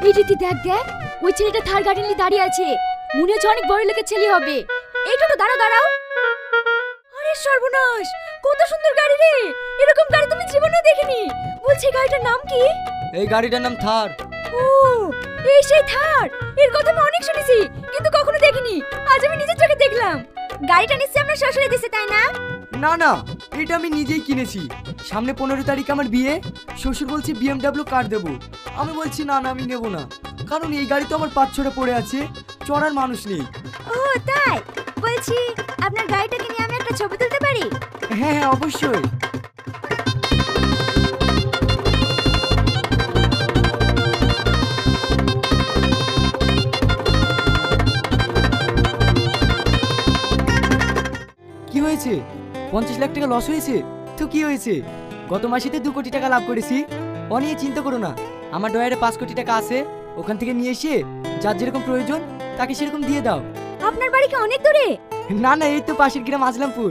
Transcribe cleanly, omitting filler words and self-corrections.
এই রীতি দেখ দেখ, ওই ছেলেটা থার গাড়ি নিয়ে দাঁড়িয়ে আছে, মনে হচ্ছে অনেক বড় লোকের ছেলে হবে। এইটা তো দাঁড়াও দাঁড়াও। আরে সর্বনাশ, কত সুন্দর গাড়ি রে, এরকম গাড়ি তুমি জীবনেও দেখিনি। বলছি গাড়িটার নাম কি? এই গাড়িটার নাম থার। ও, এই সেই থার, এর কথা আমি অনেক শুনেছি কিন্তু কখনো দেখিনি, আজ আমি নিজের চোখে দেখলাম। গাড়িটা নিশ্চয়ই আপনার শ্বশুরে দিছে, তাই না? না না, এটা আমি নিজেই কিনেছি। সামনে 15 তারিখ আমার বিয়ে, শ্বশুর বলছে BMW কার দেবো। আমি বলছি না না, আমি নেব না, কারণ এই গাড়ি তো আমার পাঁচ-ছটা পড়ে আছে, চড়ার মানুষ নেই। ও তাই? বলছি আপনার গাড়িটাকে নিয়ে আমি একটা ছবি তুলতে পারি? হ্যাঁ হ্যাঁ, অবশ্যই। কি হয়েছে? 50 লাখ টাকা লস হয়েছে তো কি হয়েছে? গত মাসেতে 2 কোটি টাকা লাভ করেছি। ও নিয়ে চিন্তা করো না, আমার ডয়ারে 5 কোটি টাকা আছে, ওখান থেকে নিয়ে এসে যার যেরকম প্রয়োজন তাকে সেরকম দিয়ে দাও। আপনার বাড়ি কি অনেক দূরে? না না, এই তো পাশের গ্রাম আজলামপুর।